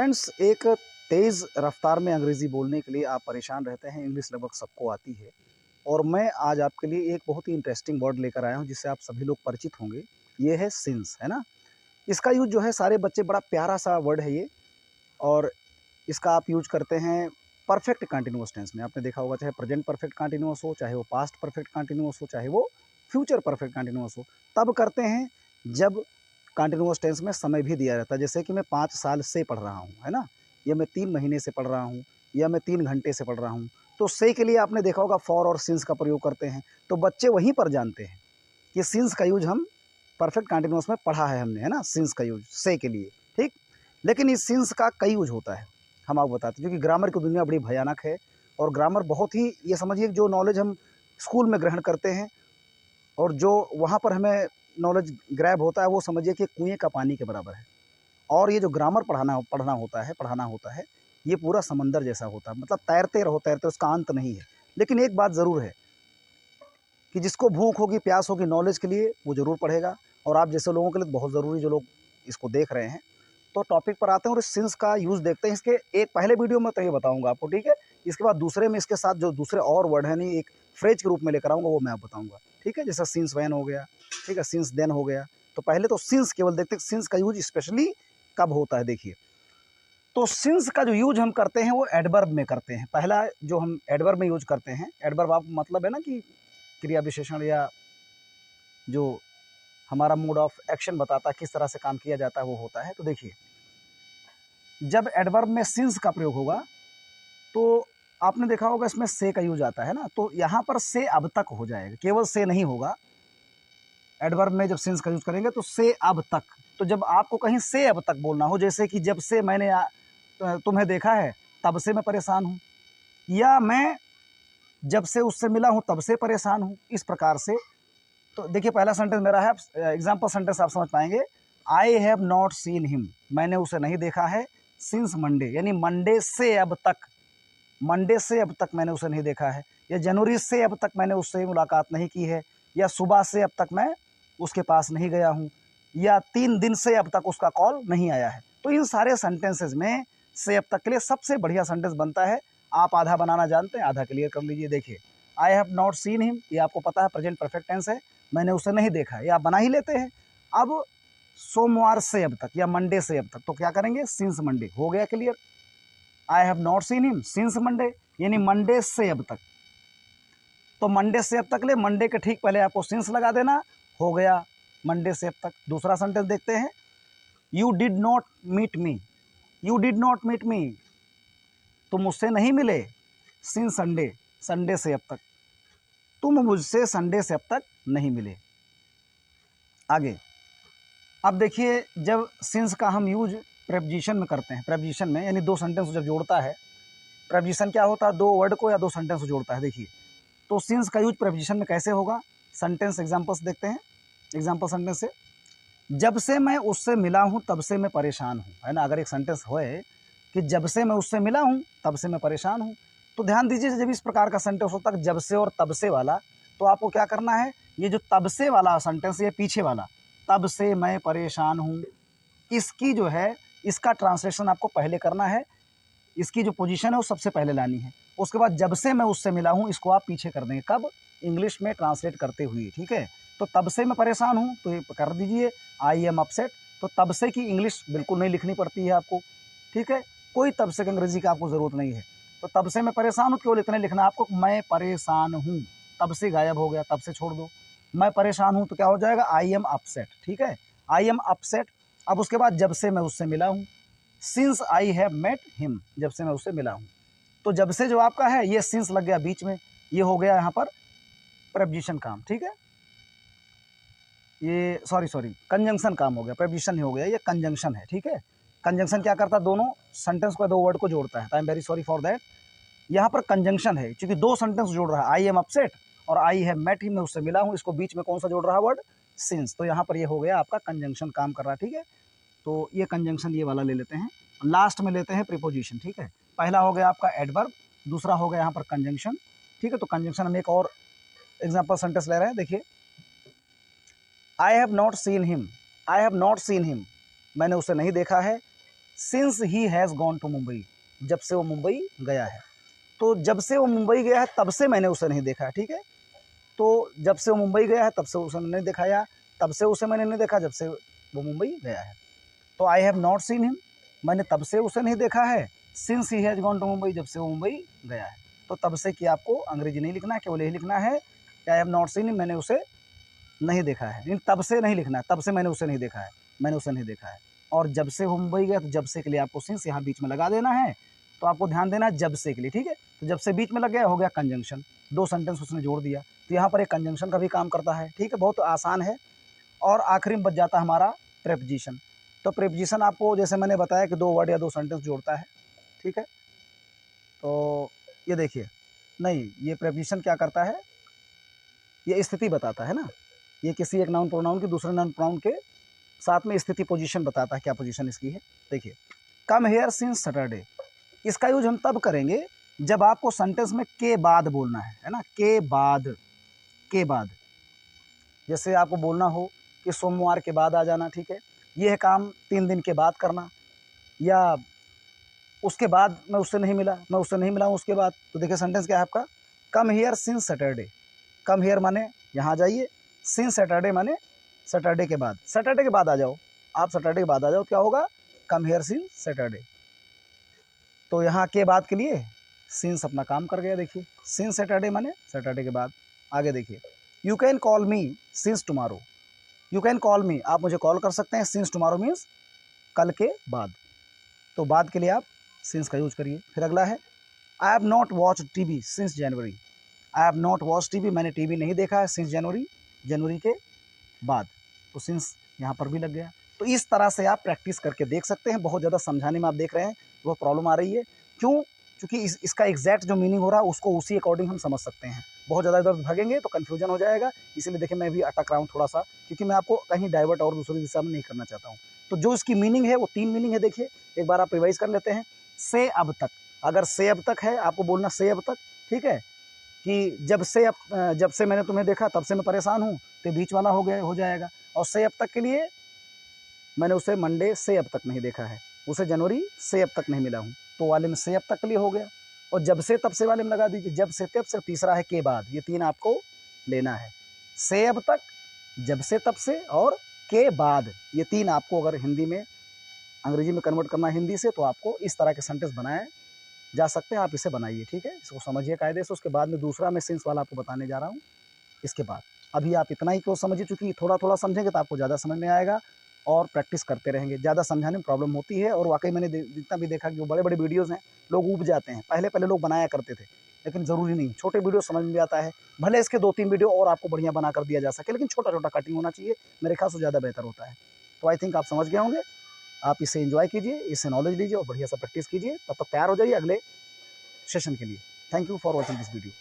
Friends, एक तेज़ रफ्तार में अंग्रेज़ी बोलने के लिए आप परेशान रहते हैं। इंग्लिश लगभग सबको आती है और मैं आज आपके लिए एक बहुत ही इंटरेस्टिंग वर्ड लेकर आया हूँ जिससे आप सभी लोग परिचित होंगे। ये है सिंस, है ना? इसका यूज़ जो है सारे बच्चे, बड़ा प्यारा-सा वर्ड है ये। और इसका आप यूज़ करते हैं परफेक्ट कंटीन्यूअस टेंस में। आपने देखा होगा, चाहे प्रेज़ेंट परफेक्ट कंटीन्यूअस हो, चाहे वो पास्ट परफेक्ट कंटीन्यूअस हो, चाहे वो फ्यूचर परफेक्ट कंटीन्यूअस हो। तब करते हैं जब कंटीन्यूअस टेंस में समय भी दिया रहता है। जैसे कि मैं 5 साल से पढ़ रहा हूँ, है ना? या मैं 3 महीने से पढ़ रहा हूँ, या मैं 3 घंटे से पढ़ रहा हूँ। तो से के लिए आपने देखा होगा फॉर और सिंस का प्रयोग करते हैं। तो बच्चे वहीं पर जानते हैं कि सिंस का यूज़ हम परफेक्ट कंटीन्यूअस में पढ़ा है हमने, है ना? सिंस का यूज़ से के लिए, ठीक? लेकिन इस सिंस का कई यूज़ होता है। हम आपको बताते हैं, क्योंकि ग्रामर की दुनिया बड़ी भयानक है। और ग्रामर बहुत ही, ये समझिए, जो नॉलेज हम स्कूल में ग्रहण करते हैं और जो वहाँ पर हमें नॉलेज ग्रैब होता है, वो समझिए कि कुएँ का पानी के बराबर है। और ये जो ग्रामर पढ़ाना होता है, ये पूरा समंदर जैसा होता है। मतलब तैरते रहो, तैरते, उसका अंत नहीं है। लेकिन एक बात ज़रूर है कि जिसको भूख होगी, प्यास होगी नॉलेज के लिए, वो ज़रूर पढ़ेगा। और आप जैसे लोगों के लिए बहुत ज़रूरी, जो लोग इसको देख रहे हैं। तो टॉपिक पर आते हैं और इस सिंस का यूज़ देखते हैं। इसके एक पहले वीडियो में तो ये बताऊँगा आपको, ठीक है? इसके बाद दूसरे में इसके साथ जो दूसरे और वर्ड हैं, नहीं, एक फ्रेज के रूप में लेकर आऊँगा, वो मैं आपको बताऊँगा, ठीक है? जैसे सिंस व्हेन हो गया, ठीक है? सिंस देन हो गया। तो पहले तो सिंस केवल देखते हैं, सिंस का यूज़ स्पेशली कब होता है, देखिए। तो सिंस का जो यूज़ हम करते हैं वो एडवर्ब में करते हैं। पहला जो हम एडवर्ब में यूज़ करते हैं, एडवर्ब आपको मतलब है ना कि क्रिया विशेषण, या जो हमारा मोड ऑफ एक्शन बताता है, किस तरह से काम किया जाता है, वो होता है। तो देखिए, जब एडवर्ब में सिंस का प्रयोग होगा, तो आपने देखा होगा इसमें से का यूज़ आता है ना, तो यहाँ पर से अब तक हो जाएगा, केवल से नहीं होगा। एडवर्ब में जब सिंस का यूज़ करेंगे तो से अब तक। तो जब आपको कहीं से अब तक बोलना हो, जैसे कि जब से मैंने तुम्हें देखा है, तब से मैं परेशान हूँ, या मैं जब से उससे मिला हूँ तब से परेशान हूँ, इस प्रकार से। तो देखिए, पहला सेंटेंस मेरा है, एग्जाम्पल सेंटेंस आप समझ पाएंगे। आई हैव नॉट सीन हिम, मैंने उसे नहीं देखा है, सिंस मंडे, यानी मंडे से अब तक। मंडे से अब तक मैंने उसे नहीं देखा है, या जनवरी से अब तक मैंने उससे मुलाकात नहीं की है, या सुबह से अब तक मैं उसके पास नहीं गया हूँ, या 3 दिन से अब तक उसका कॉल नहीं आया है। तो इन सारे सेंटेंसेस में से अब तक के लिए सबसे बढ़िया सेंटेंस बनता है। आप आधा बनाना जानते हैं, आधा क्लियर कर लीजिए। देखिए, I have not seen him, ये आपको पता है प्रेजेंट परफेक्ट टेंस है, मैंने उसे नहीं देखा है, ये आप बना ही लेते हैं। अब सोमवार से अब तक या मंडे से अब तक, तो क्या करेंगे, सिंस मंडे, हो गया clear. I have not seen him since Monday, यानी मंडे से अब तक। तो मंडे से अब तक ले, मंडे के ठीक पहले आपको सिंस लगा देना, हो गया मंडे से अब तक। दूसरा सेंटेंस देखते हैं। You did not meet me, you did not meet me, तुम मुझसे नहीं मिले, सिंस संडे, संडे से अब तक, तुम मुझसे संडे से अब तक नहीं मिले। आगे, अब देखिए, जब सिंस का हम यूज प्रेपोजिशन में करते हैं, प्रेपोजिशन में यानी दो सेंटेंस जब जोड़ता है। प्रेपोजिशन क्या होता है, दो वर्ड को या दो सेंटेंस को जोड़ता है। देखिए, तो सिंस का यूज प्रेपोजिशन में कैसे होगा, सेंटेंस एग्जांपल्स देखते हैं। एग्जांपल सेंटेंस से, जब से मैं उससे मिला हूं तब से मैं परेशान हूं, है ना? अगर एक सेंटेंस होए कि जब से मैं उससे मिला हूं तब से मैं परेशान हूं, तो ध्यान दीजिए, जब इस प्रकार का सेंटेंस होता है जब से और तब से वाला, तो आपको क्या करना है, ये जो तब से वाला सेंटेंस, ये पीछे वाला, तब से मैं परेशान हूं, इसकी जो है, इसका ट्रांसलेशन आपको पहले करना है। इसकी जो पोजीशन है वो सबसे पहले लानी है। उसके बाद जब से मैं उससे मिला हूँ, इसको आप पीछे कर देंगे, कब, इंग्लिश में ट्रांसलेट करते हुए, ठीक है? तो तब से मैं परेशान हूँ, तो ये कर दीजिए आई एम अपसेट। तो तब से की इंग्लिश बिल्कुल नहीं लिखनी पड़ती है आपको, ठीक है? कोई तब से की अंग्रेजी की आपको ज़रूरत नहीं है। तो तब से मैं परेशान हूँ, केवल इतना लिखना है आपको, मैं परेशान हूँ। तब से गायब हो गया, तब से छोड़ दो। मैं परेशान हूँ तो क्या हो जाएगा, आई एम अपसेट, ठीक है? I am upset. अब उसके बाद जब से मैं उससे मिला हूँ, since I have met him, जब से मैं उससे मिला हूँ। तो जब से जो आपका है, ये सिंस लग गया बीच में, ये हो गया यहाँ पर प्रेपोजिशन काम, ठीक है? ये सॉरी कंजंक्शन काम हो गया, प्रेपोजिशन नहीं हो गया, ये कंजंक्शन है, ठीक है? कंजंक्शन क्या करता है, दोनों सेंटेंस को, दो वर्ड को जोड़ता है। I am very sorry for that. यहाँ पर कंजंक्शन है, क्योंकि दो सेंटेंस जोड़ रहा है, आई एम अपसेट और आई हैव मेट हिम, मैं उससे मिला हूँ, इसको बीच में कौन सा जोड़ रहा है, वर्ड सिंस। तो यहाँ पर ये हो गया आपका कंजंक्शन काम कर रहा है, ठीक है? तो ये कंजंक्शन ये वाला ले लेते हैं। लास्ट में लेते हैं प्रीपोजिशन, ठीक है? पहला हो गया आपका एडवर्ब, दूसरा हो गया यहाँ पर कंजंक्शन, ठीक है? तो कंजंक्शन हम एक और एग्जांपल सेंटेंस ले रहे हैं। देखिए, I have not seen him, I have not seen him, मैंने उसे नहीं देखा है, since he has gone to Mumbai, जब से वो मुंबई गया है। तो जब से वो मुंबई गया है तब से मैंने उसे नहीं देखा है, ठीक है। तो जब से वो मुंबई गया है तब से उसे मैंने नहीं देखा, या तब से उसे मैंने नहीं देखा जब से वो मुंबई गया है। तो I have not seen him, मैंने तब से उसे नहीं देखा है। Since he has gone to Mumbai, जब से वो मुंबई गया है। तो तब से कि आपको अंग्रेजी नहीं लिखना है, केवल यही लिखना है आई हैव नॉट सीन हिम, मैंने उसे नहीं देखा है। इन तब से नहीं लिखना है, तब से मैंने उसे नहीं देखा है, मैंने उसे नहीं देखा है। और जब से वो मुंबई गया, तो जब से के लिए आपको सिंस यहाँ बीच में लगा देना है। तो आपको ध्यान देना है जब से के लिए, ठीक है। तो जब से बीच में लग गया, हो गया कंजंक्शन, 2 सेंटेंस उसने जोड़ दिया। तो यहाँ पर एक कंजंक्शन का भी काम करता है, ठीक है, बहुत आसान है। और आखिरी में बच जाता है हमारा प्रेपोजिशन। तो प्रेपोजिशन आपको जैसे मैंने बताया कि 2 वर्ड या 2 सेंटेंस जोड़ता है, ठीक है। तो ये देखिए, नहीं, ये प्रेपोजिशन क्या करता है, ये स्थिति बताता है ना। ये किसी एक नाउन प्रोनाउन की दूसरे नाउन प्रोनाउन के साथ में स्थिति पोजीशन बताता है, क्या पोजीशन इसकी है। देखिए, कम हेयर सिंस सैटरडे, इसका यूज हम तब करेंगे जब आपको सेंटेंस में के बाद बोलना है ना, के बाद, के बाद। जैसे आपको बोलना हो कि सोमवार के बाद आ जाना, ठीक है, ये है काम 3 दिन के बाद करना, या उसके बाद मैं उससे नहीं मिला, मैं उससे नहीं मिला हूँ उसके बाद। तो देखिए सेंटेंस क्या है आपका, come here since Saturday. Come here माने यहाँ जाइए, सिंस सैटरडे माने सैटरडे के बाद, सैटरडे के बाद आ जाओ, आप सैटरडे के बाद आ जाओ, क्या होगा, कम हेयर सिंस सैटरडे। तो यहाँ के बाद के लिए सिंस अपना काम कर गया। देखिए, सिंस सैटरडे माने सैटरडे के बाद। आगे देखिए, you can call me since tomorrow, you can call मी, आप मुझे कॉल कर सकते हैं, सिंस टुमारो मीन्स कल के बाद। तो बाद के लिए आप सिंस का यूज करिए। फिर अगला है, आई have not watch TV since January. I have not watch TV, मैंने टीवी नहीं देखा है सिंस जनवरी, जनवरी के बाद। तो सिंस यहाँ पर भी लग गया। तो इस तरह से आप प्रैक्टिस करके देख सकते हैं। बहुत ज़्यादा समझाने में आप देख रहे हैं वो प्रॉब्लम आ रही है, क्यों, क्योंकि इसका एग्जैक्ट जो मीनिंग हो रहा है उसको उसी अकॉर्डिंग हम समझ सकते हैं। बहुत ज़्यादा इधर भागेंगे तो कन्फ्यूजन हो जाएगा, इसीलिए देखिए मैं भी अटक रहा हूँ थोड़ा सा, क्योंकि मैं आपको कहीं डाइवर्ट और दूसरी दिशा में नहीं करना चाहता हूँ। तो जो इसकी मीनिंग है वो 3 मीनिंग है, देखिए एक बार आप रिवाइज कर लेते हैं। से अब तक, अगर से अब तक है आपको बोलना से अब तक, ठीक है, कि जब से मैंने तुम्हें देखा तब से मैं परेशान हूँ, तो बीच वाला हो गया, हो जाएगा। और से अब तक के लिए मैंने उसे मंडे से अब तक नहीं देखा है, उसे जनवरी से अब तक नहीं मिला हूँ, तो वाले में से अब तक के लिए हो गया। और जब से तब से वाले में लगा दीजिए, जब से तब से, तीसरा है के बाद, ये 3 आपको लेना है। से अब तक, जब से तब से और के बाद, ये 3 आपको अगर हिंदी में अंग्रेजी में कन्वर्ट करना है हिंदी से, तो आपको इस तरह के सेंटेंस बनाए जा सकते हैं। आप इसे बनाइए, ठीक है, इसको समझिए कायदे से। उसके बाद में दूसरा मैं सेंस वाला आपको बताने जा रहा हूँ इसके बाद। अभी आप इतना ही क्यों समझिए, चूँकि थोड़ा-थोड़ा समझेंगे तो आपको ज़्यादा समझ में आएगा, और प्रैक्टिस करते रहेंगे। ज़्यादा समझाने में प्रॉब्लम होती है, और वाक़ई मैंने जितना भी देखा कि वो बड़े-बड़े वीडियोज़ हैं, लोग ऊब जाते हैं। पहले-पहले लोग बनाया करते थे, लेकिन ज़रूरी नहीं, छोटे वीडियो समझ में भी आता है। भले इसके 2-3 वीडियो और आपको बढ़िया बना कर दिया जा सके, लेकिन छोटा-छोटा कटिंग होना चाहिए, मेरे ख़्याल से ज़्यादा बेहतर होता है। तो आई थिंक आप समझ गए होंगे। आप इसे एन्जॉय कीजिए, इससे नॉलेज लीजिए और बढ़िया सा प्रैक्टिस कीजिए। तब तक तैयार हो जाइए अगले सेशन के लिए। Thank you for watching this video.